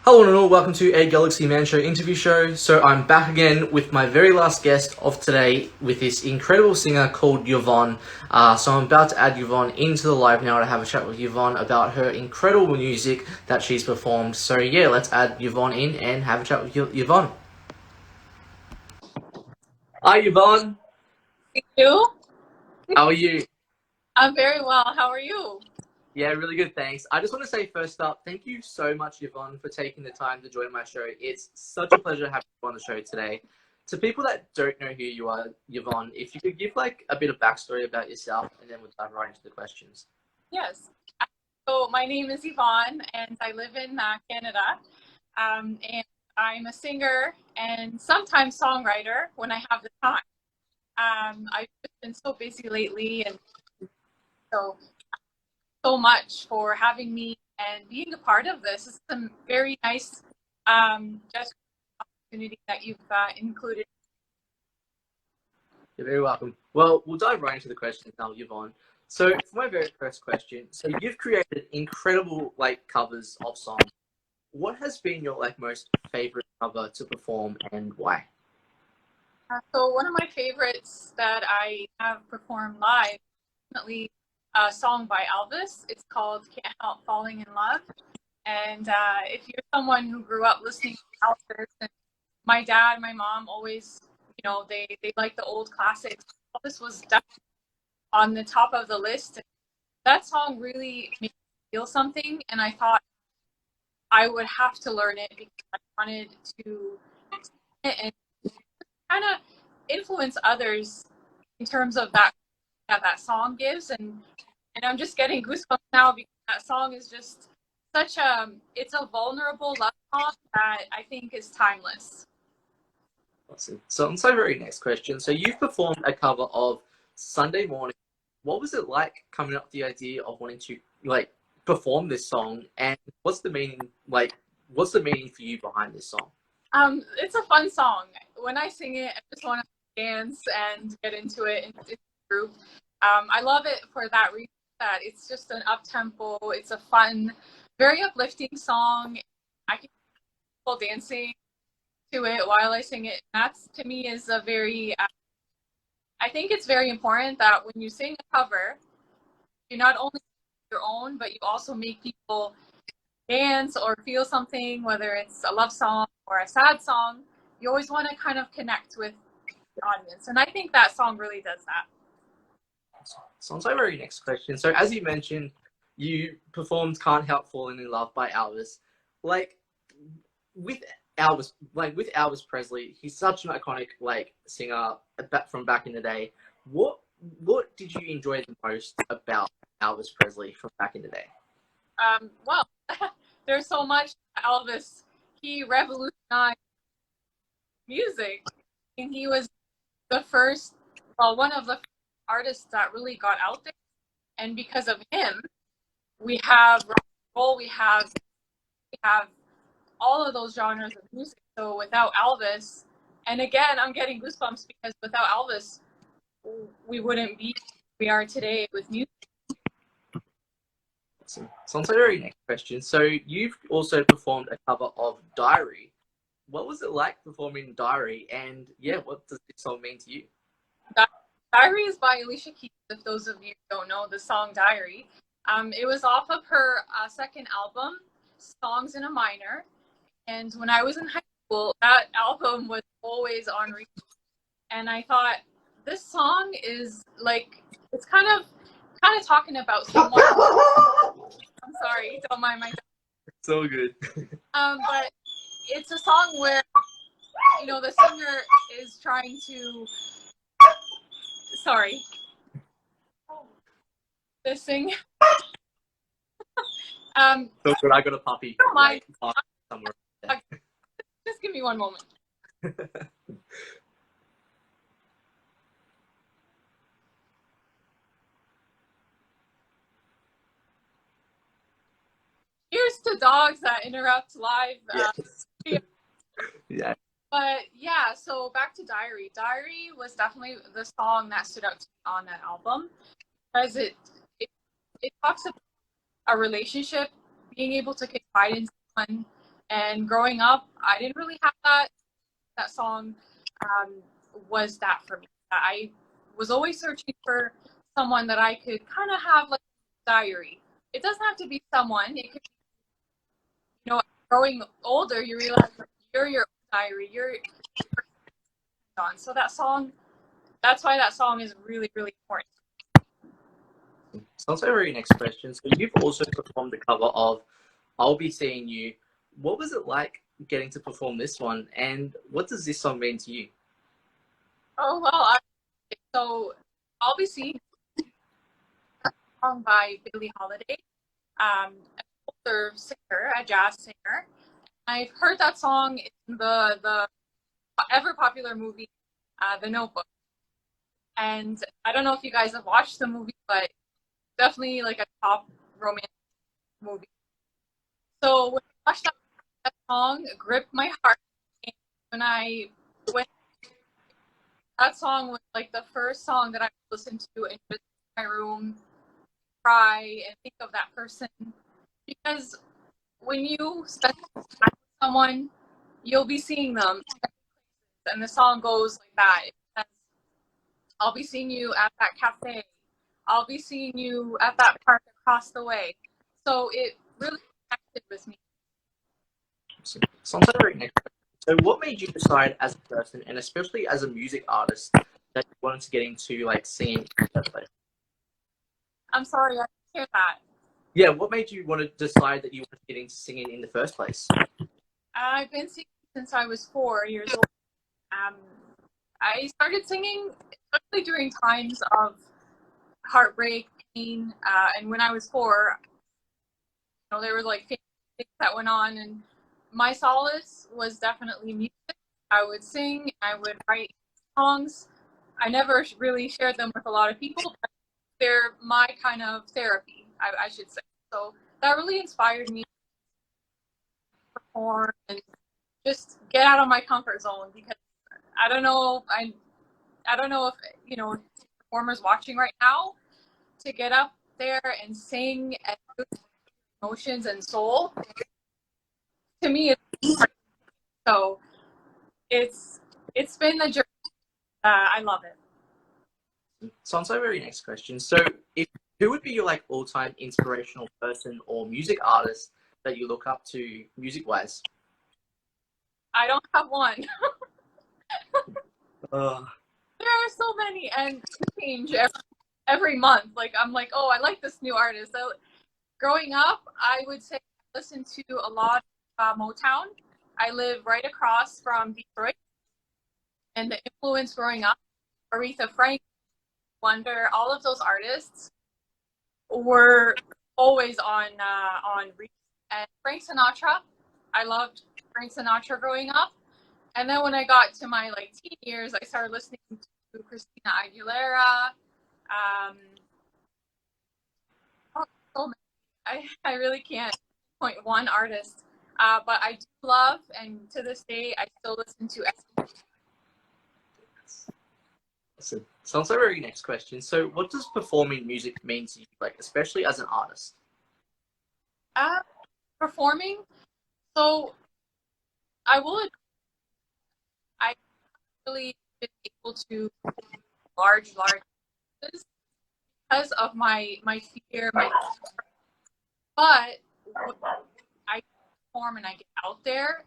Hello and all, welcome to a Galaxy Man Show interview show. So I'm back again with my very last guest of today with this incredible singer called Yvonne. So I'm about to add Yvonne into the live now to have a chat with Yvonne about her incredible music that she's performed. So yeah, let's add Yvonne in and have a chat with Yvonne. Hi Yvonne, Thank you. how are you? I'm very well. How are you? Yeah, really good, thanks. I just want to say first up, thank you so much, Yvonne, for taking the time to join my show. It's such a pleasure having you on the show today. To people that don't know who you are, Yvonne, if you could give like a bit of backstory about yourself, and then we'll dive right into the questions. Yes. So my name is Yvonne, and I live in Canada. And I'm a singer and sometimes songwriter when I have the time. I've just been so busy lately, and so much for having me and being a part of this. It's a very nice just opportunity that you've included. You're very welcome. Well, we'll dive right into the questions now, Yvonne. So, for my very first question, so you've created incredible like covers of songs. What has been your like most favorite cover to perform, and why? So one of my favorites that I have performed live, definitely a song by Elvis. It's called "Can't Help Falling in Love." And if you're someone who grew up listening to Elvis, and my dad, my mom always, they like the old classics. Elvis was definitely on the top of the list. That song really made me feel something, and I thought I would have to learn it because I wanted to sing it and kind of influence others in terms of that song gives, and I'm just getting goosebumps now because that song is just such it's a vulnerable love song that I think is timeless. Awesome. So, on so very next question. So, you've performed a cover of Sunday Morning. What was it like coming up with the idea of wanting to like perform this song, and what's the meaning? Like, what's the meaning for you behind this song? It's a fun song. When I sing it, I just want to dance and get into it in the group. I love it for that reason that it's just an up tempo. It's a fun, very uplifting song. I can people dancing to it while I sing it. That's to me is a very. I think it's very important that when you sing a cover, you not only sing your own, but you also make people dance or feel something, whether it's a love song or a sad song. You always want to kind of connect with the audience, and I think that song really does that. So, on so very next question. So, as you mentioned, you performed "Can't Help Falling in Love" by Elvis. Like, with with Elvis Presley, he's such an iconic like singer from back in the day. What what did you enjoy the most about Elvis Presley from back in the day? Well, there's so much Elvis. He revolutionized music, and he was the first, well, one of the first artists that really got out there. And because of him, we have rock and roll, we have all of those genres of music. So without Elvis, and again, I'm getting goosebumps because without Elvis, we wouldn't be where we are today with music. So, on to the very next question. So, you've also performed a cover of "Diary." What was it like performing "Diary"? And yeah, what does this song mean to you? Diary is by Alicia Keys. If those of you don't know the song Diary, it was off of her second album, Songs in a Minor. And when I was in high school, that album was always on repeat. And I thought this song is like it's kind of talking about someone. I'm sorry, don't mind my. So good. But it's a song where the singer is trying to. Sorry, the sing. So good. I got a puppy. Don't mind. Like, somewhere. Just give me one moment. Here's to dogs that interrupt live. Yes. Yeah. But yeah, so back to Diary. Diary was definitely the song that stood out to me on that album because it talks about a relationship, being able to confide in someone, And growing up, I didn't really have that. That song was that for me. I was always searching for someone that I could kind of have like a diary. It doesn't have to be someone. It could be, growing older, you realize you're your own diary. You're on. So that song, that's why that song is really, really important. So on to our next question. So you've also performed the cover of I'll Be Seeing You. What was it like getting to perform this one, and what does this song mean to you? Oh well, so I'll be seeing a song by Billie Holiday, an older singer, a jazz singer. I've heard that song in the ever popular movie, The Notebook. And I don't know if you guys have watched the movie, but definitely like a top romantic movie. So when I watched that song, it gripped my heart. And when that song was like the first song that I listened to in my room, cry and think of that person. Because when you spend time with someone, you'll be seeing them, and the song goes like that. It says, I'll be seeing you at that cafe. I'll be seeing you at that park across the way. So it really connected with me. So on to our next question. So what made you decide as a person, and especially as a music artist, that you wanted to get into like singing in the first place? I'm sorry, I didn't hear that. Yeah, what made you want to decide that you wanted to get into singing in the first place? I've been singing since I was 4 years old. Um, I started singing especially during times of heartbreak, pain, and when I was 4, there was like things that went on, and my solace was definitely music. I would sing, I would write songs. I never really shared them with a lot of people, but they're my kind of therapy, I should say. So that really inspired me to perform and just get out of my comfort zone, because I don't know, I don't know if performers watching right now, to get up there and sing and emotions and soul, to me it's so it's been a journey. I love it. So on to our very next question. So if who would be your like all-time inspirational person or music artist that you look up to music-wise? I don't have one. Uh, There are so many, and they change every month. Like I'm like, oh, I like this new artist. So growing up, I would say I listened to a lot of Motown. I live right across from Detroit, and the influence growing up, Aretha Franklin, Wonder, all of those artists were always on repeat. And Frank Sinatra, I loved Frank Sinatra growing up. And then when I got to my like teen years, I started listening to Christina Aguilera. Um, oh, so I really can't point one artist, but I do love, and to this day, I still listen to. so on to our very next question. So what does performing music mean to you, like especially as an artist? Uh, Performing. So I will. I really been able to large because of my fear, but when I perform and I get out there,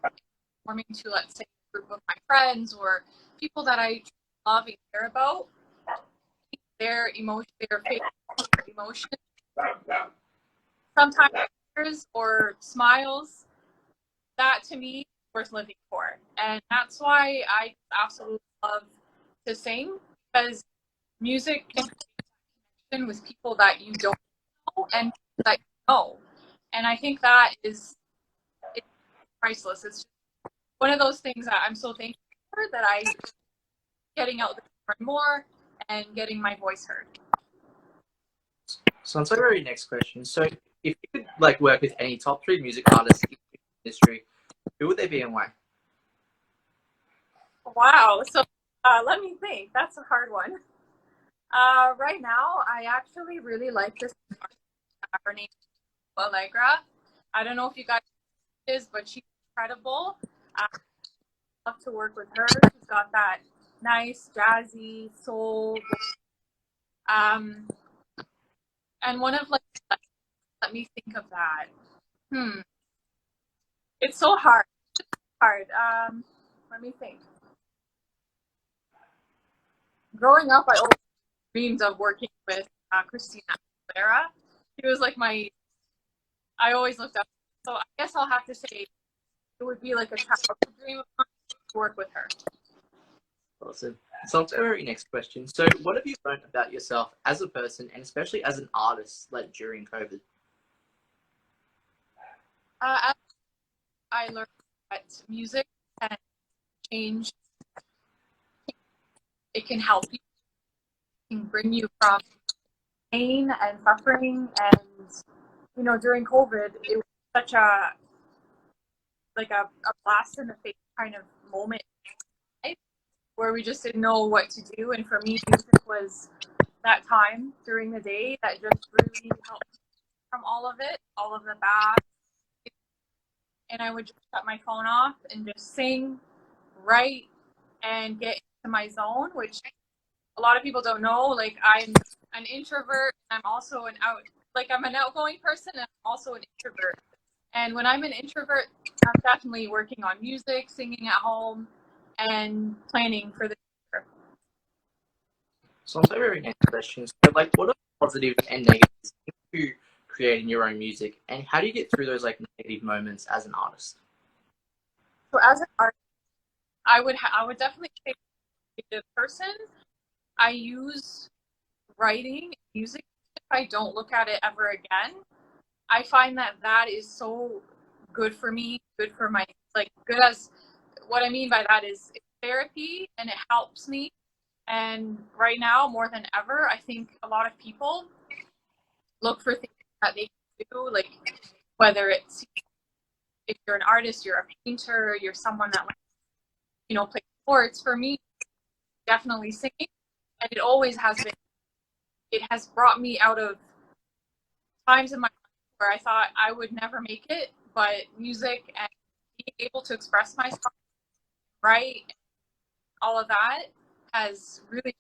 performing to, let's say, a group of my friends or people that I love and care about, their emotion, their favorite emotion, sometimes tears or smiles, that to me is worth living for. And that's why I absolutely love to sing, because music can connection with people that you don't know and that you know. And I think that it's priceless. It's one of those things that I'm so thankful for, that I getting out there more and getting my voice heard. So on to our very next question. So if you could like work with any top three music artists in the industry, who would they be and why? Wow. So let me think. That's a hard one. Right now, I actually really like this artist. Her name is Allegra. I don't know if you guys know who she is, but she's incredible. I love to work with her. She's got that nice jazzy soul. And one of like, let me think of that. It's so hard. Let me think. Growing up, I always dreamed of working with Christina Aguilera. She was like I always looked up. So I guess I'll have to say it would be like a childhood dream of mine to work with her. Awesome. So on to our next question. So what have you learned about yourself as a person and especially as an artist, like during COVID? I learned that music can change. It can help you. It can bring you from pain and suffering. And during COVID, it was such a blast in the face kind of moment, right? Where we just didn't know what to do. And for me, music was that time during the day that just really helped from all of it, all of the bad. And I would just shut my phone off and just sing, write, and get into my zone, which a lot of people don't know. Like, I'm an introvert. I'm also I'm an outgoing person, and I'm also an introvert. And when I'm an introvert, I'm definitely working on music, singing at home, and planning for the future. So on to our next question. So like what are positive and negatives to creating your own music, and how do you get through those like negative moments as an artist? So as an artist, I would definitely say a person. I use writing music if I don't look at it ever again. I find that is so good for me, good for my good as what I mean by that is it's therapy and it helps me. And right now, more than ever, I think a lot of people look for things that they can do, like whether it's if you're an artist, you're a painter, you're someone that plays sports. For me, definitely singing, and it always has been. It has brought me out of times in my life where I thought I would never make it, but music and being able to express myself, right, all of that has really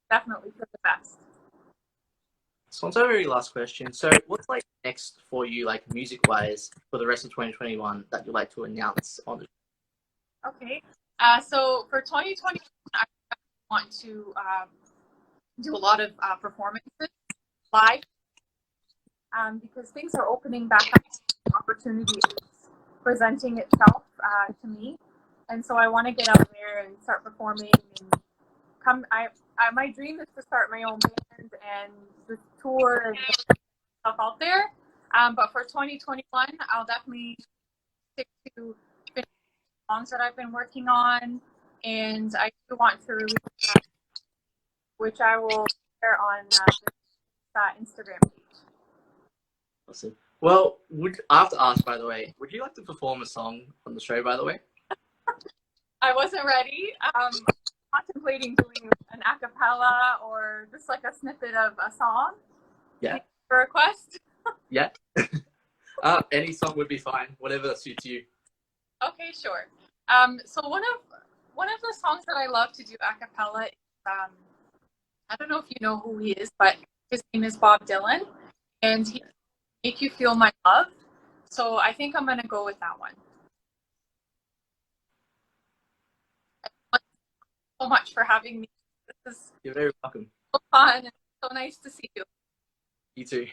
definitely for the best. So on to our very last question. So what's like next for you, like music wise, for the rest of 2021 that you'd like to announce on the show? Okay. So for 2021, I want to do a lot of performances live because things are opening back up. Opportunity is presenting itself to me, and so I want to get out there and start performing and come. My dream is to start my own band and just tour and get stuff out there. But for 2021, I'll definitely stick to songs that I've been working on, and I do want to release that, which I will share on that Instagram page. Awesome. Well, I have to ask, by the way, would you like to perform a song on the show, by the way? I wasn't ready. Contemplating doing an a cappella or just like a snippet of a song. Yeah. For a request? Yeah. Any song would be fine, whatever suits you. Okay, sure. So one of the songs that I love to do a cappella is I don't know if you know who he is, but his name is Bob Dylan, and he Make You Feel My Love. So I think I'm gonna go with that one. Thank you so much for having me. This is You're very welcome. so fun and so nice to see you. You too.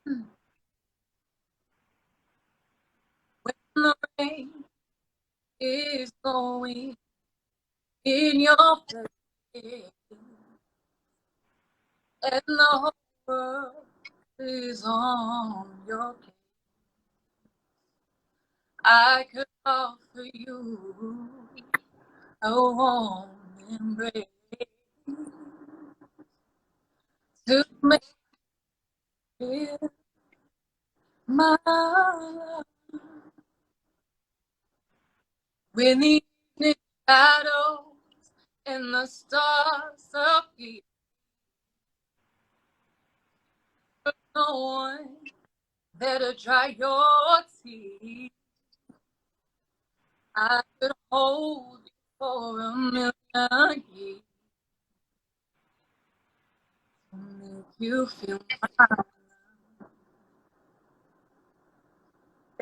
When the rain is blowing in your face and the whole world is on your case, I could offer you a warm embrace to make you feel my love. When the evening shadows and the stars appear, but no one better dry your tears. I could hold you for a million years to make you feel mine.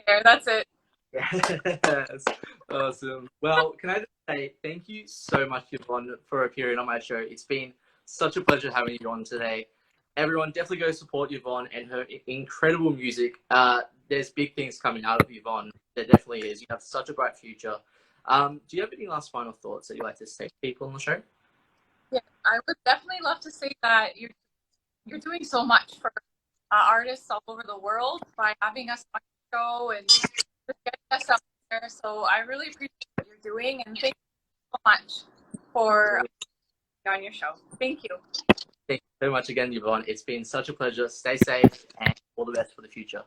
There, that's it. Yes, awesome. Well, can I just say thank you so much, Yvonne, for appearing on my show. It's been such a pleasure having you on today. Everyone, definitely go support Yvonne and her incredible music. There's big things coming out of Yvonne. There definitely is. You have such a bright future. Do you have any last final thoughts that you'd like to say to people on the show? Yeah, I would definitely love to say that you're doing so much for artists all over the world by having us on your show and just getting us out there. So I really appreciate what you're doing, and thank you so much for being on your show. Thank you. Thank you so much again, Yvonne. It's been such a pleasure. Stay safe and all the best for the future.